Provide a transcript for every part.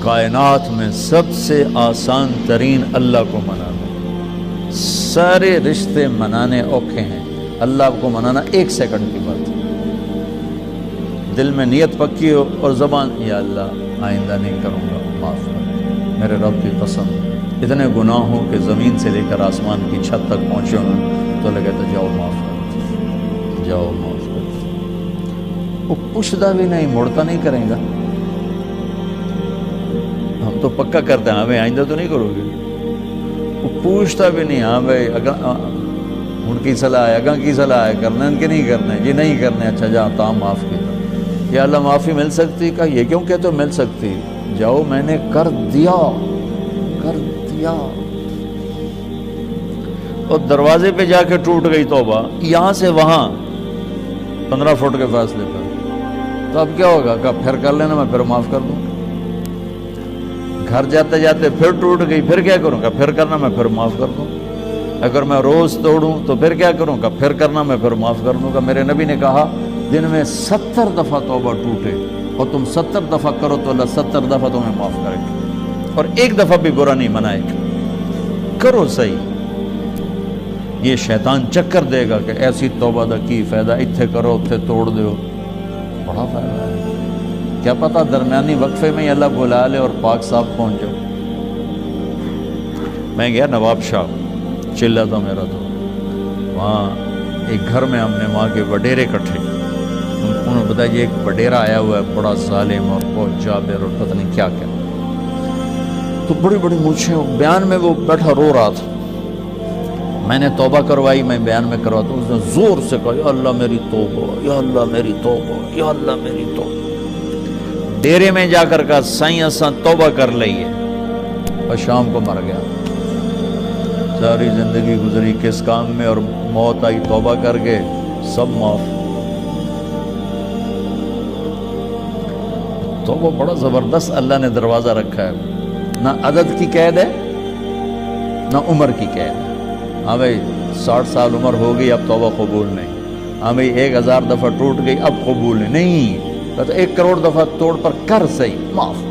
کائنات میں سب سے آسان ترین اللہ کو منانا، سارے رشتے منانے اوکھے ہیں، اللہ کو منانا 1 سیکنڈ کی بات ہے۔ دل میں نیت پکی ہو اور زبان یا اللہ آئندہ نہیں کروں گا، معاف کر، میرے رب کی قسم اتنے گناہ ہوں کہ زمین سے لے کر آسمان کی چھت تک پہنچے ہوں تو لگے تو جاؤ معاف کر، جاؤ معاف کر۔ وہ پوچھتا بھی نہیں، مڑتا نہیں کریں گا، ہم تو پکا کرتے ہیں ہاں بھائی آئندہ تو نہیں کرو گے، وہ پوچھتا بھی نہیں ہاں بھائی ان کی صلاح ہے، اگاں کی صلاح ہے، کرنا ان کے نہیں کرنے، یہ نہیں کرنے، اچھا جہاں تام معاف کیا، یا اللہ معافی مل سکتی، کہا یہ کیوں کہتے ہو مل سکتی، جاؤ میں نے کر دیا، کر دیا۔ اور دروازے پہ جا کے ٹوٹ گئی توبہ، یہاں سے وہاں 15 فٹ کے فاصلے پر، تو اب کیا ہوگا، کہا پھر کر لینا میں پھر معاف کر دوں، گھر جاتے جاتے پھر ٹوٹ گئی، پھر کیا کروں گا، پھر کرنا میں پھر معاف کر دوں، اگر میں روز توڑوں تو پھر کیا کروں گا، پھر کرنا میں پھر معاف کر دوں گا۔ میرے نبی نے کہا دن میں 70 دفعہ توبہ ٹوٹے اور تم 70 دفعہ کرو تو اللہ 70 دفعہ تمہیں معاف کرے گا، اور 1 دفعہ بھی برا نہیں منائے گا، کرو صحیح۔ یہ شیطان چکر دے گا کہ ایسی توبہ دا کی فائدہ، اتھے کرو اتھے توڑ دیو، بڑا فائدہ ہے، کیا پتا درمیانی وقفے میں اللہ بلا لے اور پاک صاحب پہنچ جاؤ۔ میں گیا نواب شاہ، چلا تھا میرا، تو وہاں ایک گھر میں ہم نے وہاں کے وڈیرے کٹھے، انہوں نے بتایا یہ ایک وڈیرا آیا ہوا ہے بڑا ظالم اور بہت جابر اور پتہ نہیں کیا کیا، تو بڑی بڑی مونچھیں، بیان میں وہ بیٹھا رو رہا تھا، میں نے توبہ کروائی، میں بیان میں کروا تو اس نے زور سے کہا یا اللہ میری توبہ، یا اللہ میری توبہ، یا اللہ میری توبہ۔ ڈیرے میں جا کر کہا سائیں اساں توبہ کر لئیے، اور شام کو مر گیا۔ ساری زندگی گزری کس کام میں، اور موت آئی توبہ کر کے، سب معاف۔ توبہ بڑا زبردست اللہ نے دروازہ رکھا ہے، نہ عدد کی قید ہے نہ عمر کی قید ہے۔ ہاں بھائی 60 سال عمر ہو گئی اب توبہ قبول نہیں، ہاں بھائی 1000 دفعہ ٹوٹ گئی اب قبول نہیں، کہتا 1 کروڑ دفعہ توڑ پر کر صحیح معاف،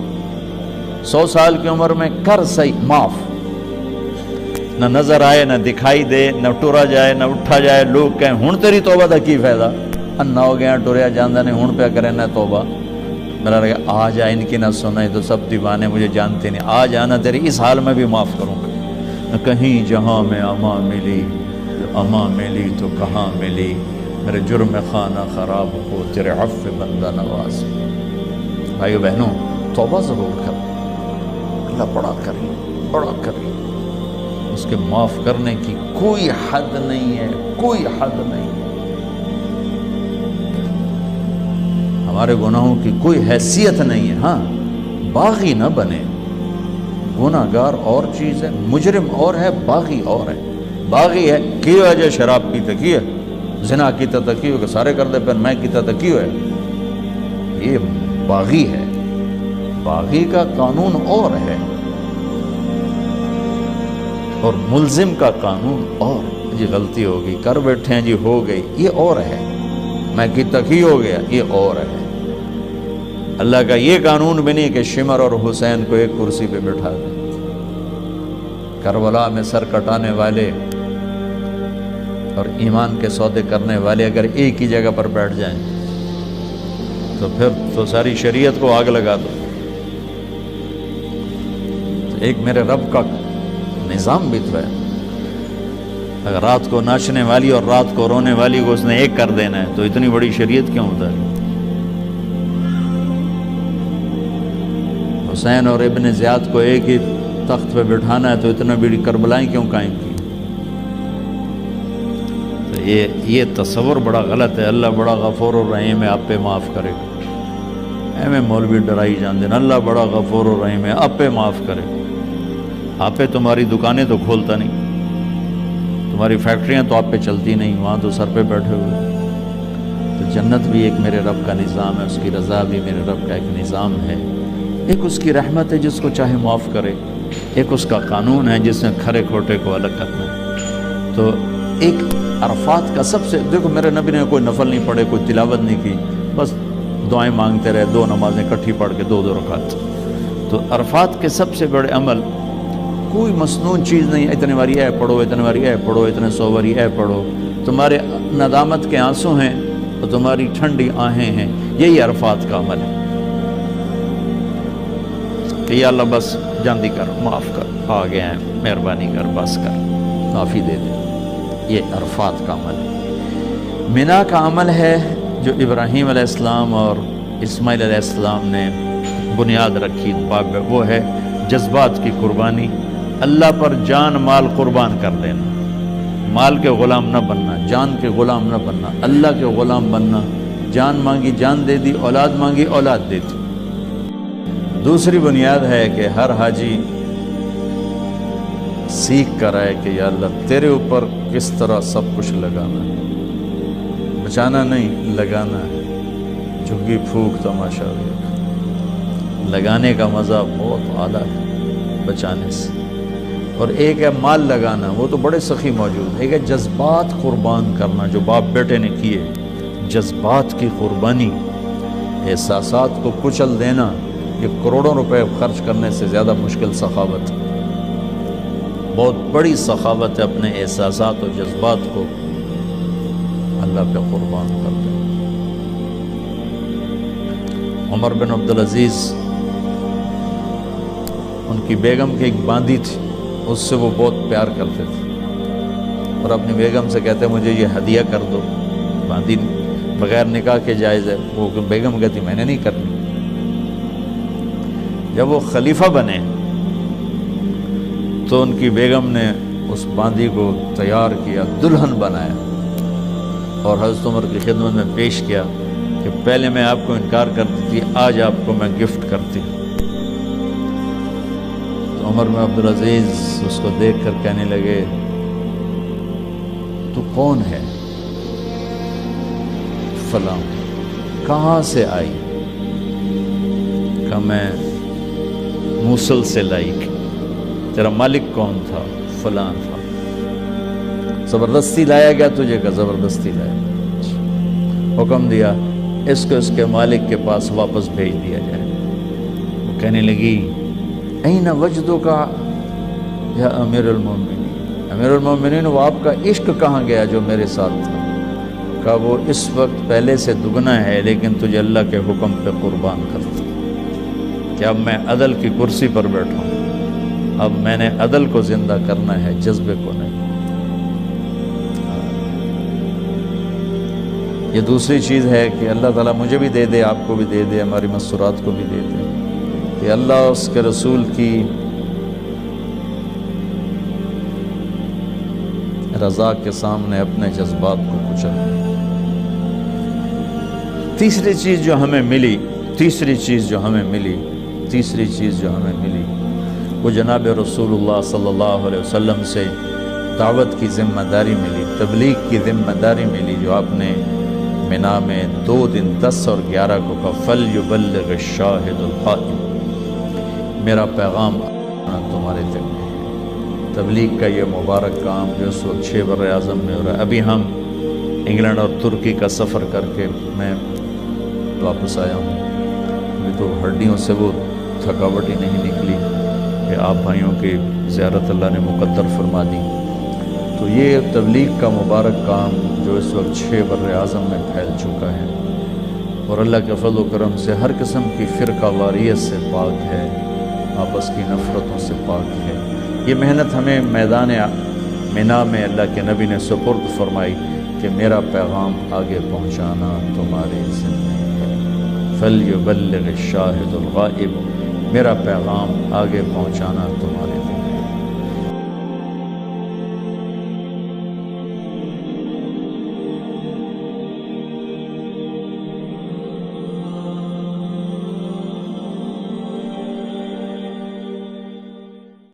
100 سال کی عمر میں کر صحیح معاف، نہ نظر آئے نہ دکھائی دے، نہ ٹورا جائے نہ اٹھا جائے، لوگ کہیں ہن تیری توبہ دا کی فائدہ، انا ہو گیا ٹوریا جاندہ نے ہن پہ کرے نہ توبہ۔ میرا لگا آج ان کی نہ سنائے تو سب دیوانے مجھے جانتے نہیں، آج آنا تیری اس حال میں بھی معاف کروں گا، نہ کہیں جہاں میں اما ملی، اما ملی تو کہاں ملی، میرے جرم خانہ خراب ہو تیرے عفو بندہ نواز۔ بھائیو بہنوں توبہ ضرور کر، اللہ بڑا کرے، بڑا کرے، اس کے معاف کرنے کی کوئی حد نہیں ہے، کوئی حد نہیں ہے، ہمارے گناہوں کی کوئی حیثیت نہیں ہے۔ ہاں باغی نہ بنے، گناہگار اور چیز ہے، مجرم اور ہے، باغی اور ہے۔ باغی ہے کیوں ہے جو شراب پیتے کیوں ہے، زنا کیتا تھا کیوں کہ سارے کر دے پھر میں کیتا تھا کیوں ہے، یہ باغی ہے۔ باغی کا قانون اور ہے اور ملزم کا قانون اور، جی غلطی ہوگی کر بیٹھے ہیں جی ہو گئی، یہ اور ہے، میں کیتا کی ہو گیا یہ اور ہے۔ اللہ کا یہ قانون بھی نہیں کہ شمر اور حسین کو ایک کرسی پہ بٹھا دیں، کربلا میں سر کٹانے والے اور ایمان کے سودے کرنے والے اگر ایک ہی جگہ پر بیٹھ جائیں تو پھر تو ساری شریعت کو آگ لگا دو۔ تو ایک میرے رب کا نظام بھی تو ہے، اگر رات کو ناچنے والی اور رات کو رونے والی کو اس نے ایک کر دینا ہے تو اتنی بڑی شریعت کیوں ہوتا ہے؟ حسین اور ابن زیاد کو ایک ہی تخت پہ بٹھانا ہے تو اتنا بڑی کربلائیں کیوں قائم کی؟ تو یہ تصور بڑا غلط ہے۔ اللہ بڑا غفور الرحیم ہے، آپ پہ معاف کرے گا۔ اے میں مولوی ڈرائی جان دینا، اللہ بڑا غفور الرحیم ہے، آپ پہ معاف کرے گا۔ آپ پہ تمہاری دکانیں تو کھولتا نہیں، تمہاری فیکٹریاں تو آپ پہ چلتی نہیں، وہاں تو سر پہ بیٹھے ہوئے۔ تو جنت بھی ایک میرے رب کا نظام ہے، اس کی رضا بھی میرے رب کا ایک نظام ہے۔ ایک اس کی رحمت ہے جس کو چاہے معاف کرے، ایک اس کا قانون ہے جس نے کھرے کھوٹے کو الگ کرنا ہے۔ تو ایک عرفات کا سب سے، دیکھو میرے نبی نے کوئی نفل نہیں پڑھے، کوئی تلاوت نہیں کی، بس دعائیں مانگتے رہے، 2 نمازیں کٹھی پڑھ کے 2 رکعت، تو عرفات کے سب سے بڑے عمل کوئی مصنون چیز نہیں، اتنے باری اے پڑھو، اتنے باری اے پڑھو، اتنے 100 باری اے پڑھو، تمہارے ندامت کے آنسو ہیں اور تمہاری ٹھنڈی آہیں ہیں، یہی عرفات کا عمل ہے کہ یا اللہ بس جاندی کر، معاف کر، آ گئے ہیں، مہربانی کر، بس کر، معافی دے دے۔ یہ عرفات کا عمل ہے۔ منا کا عمل ہے جو ابراہیم علیہ السلام اور اسماعیل علیہ السلام نے بنیاد رکھی، وہ ہے جذبات کی قربانی، اللہ پر جان مال قربان کر دینا، مال کے غلام نہ بننا، جان کے غلام نہ بننا، اللہ کے غلام بننا، جان مانگی جان دے دی، اولاد مانگی اولاد دے دی۔ دوسری بنیاد ہے کہ ہر حاجی سیکھ کر آئے کہ یا اللہ تیرے اوپر کس طرح سب کچھ لگانا ہے، بچانا نہیں لگانا ہے، جھگی پھونک تماشا دیکھ، لگانے کا مزہ بہت اعلیٰ ہے بچانے سے۔ اور ایک ہے مال لگانا، وہ تو بڑے سخی موجود ہے، ایک ہے جذبات قربان کرنا جو باپ بیٹے نے کیے، جذبات کی قربانی، احساسات کو کچل دینا، یہ کروڑوں روپے خرچ کرنے سے زیادہ مشکل سخاوت، بہت بڑی سخاوت ہے اپنے احساسات اور جذبات کو اللہ پہ قربان کر دیں۔ عمر بن عبدالعزیز، ان کی بیگم کی ایک باندی تھی، اس سے وہ بہت پیار کرتے تھے اور اپنی بیگم سے کہتے مجھے یہ ہدیہ کر دو، باندی بغیر نکاح کے جائز ہے، وہ بیگم کہتی میں نے نہیں کرنی۔ جب وہ خلیفہ بنے تو ان کی بیگم نے اس باندی کو تیار کیا، دلہن بنایا اور حضرت عمر کی خدمت میں پیش کیا کہ پہلے میں آپ کو انکار کرتی تھی، آج آپ کو میں گفٹ کرتی ہوں۔ تو عمر بن عبدالعزیز اس کو دیکھ کر کہنے لگے تو کون ہے؟ فلاں۔ کہاں سے آئی؟ کہ میں موصل سے لائی۔ تیرا مالک کون تھا؟ فلاں تھا۔ زبردستی لایا گیا تجھے؟ کہ زبردستی لایا گیا۔ حکم دیا اس کو اس کے مالک کے پاس واپس بھیج دیا جائے۔ وہ کہنے لگی این وجدک یا امیر المومنین، امیر المومنین وہ آپ کا عشق کہاں گیا جو میرے ساتھ تھا؟ کہا وہ اس وقت پہلے سے دگنا ہے، لیکن تجھے اللہ کے حکم پہ قربان کرتا کہ اب میں عدل کی کرسی پر بیٹھا ہوں، اب میں نے عدل کو زندہ کرنا ہے، جذبے کو نہیں۔ یہ دوسری چیز ہے کہ اللہ تعالیٰ مجھے بھی دے دے، آپ کو بھی دے دے، ہماری مسورات کو بھی دے دے کہ اللہ اس کے رسول کی رضا کے سامنے اپنے جذبات کو کچل۔ تیسری چیز جو ہمیں ملی وہ جناب رسول اللہ صلی اللہ علیہ وسلم سے دعوت کی ذمہ داری ملی، تبلیغ کی ذمہ داری ملی، جو آپ نے منا میں 2 دن 10 اور 11 کو کہا فَلْيُبَلِّغِ الشَّاهِدُ الْغَائِبُ، میرا پیغام تمہارے تک ہے۔ تبلیغ کا یہ مبارک کام جو اس وقت 6 بر اعظم میں ہو رہا ہے۔ ابھی ہم انگلینڈ اور ترکی کا سفر کر کے میں واپس آیا ہوں، ابھی تو ہڈیوں سے وہ تھکاوٹ ہی نہیں نکلی کہ آپ بھائیوں کی زیارت اللہ نے مقدر فرما دی۔ تو یہ تبلیغ کا مبارک کام جو اس وقت 6 بر اعظم میں پھیل چکا ہے اور اللہ کے فضل و کرم سے ہر قسم کی فرقہ واریت سے پاک ہے، آپس کی نفرتوں سے پاک ہے۔ یہ محنت ہمیں میدان منا میں اللہ کے نبی نے سپرد فرمائی کہ میرا پیغام آگے پہنچانا تمہارے ذمہ ہے، فَلْيُبَلِّغِ الشَّاهِدُ الْغَائِبُ، میرا پیغام آگے پہنچانا تمہارے ذمہ ہے۔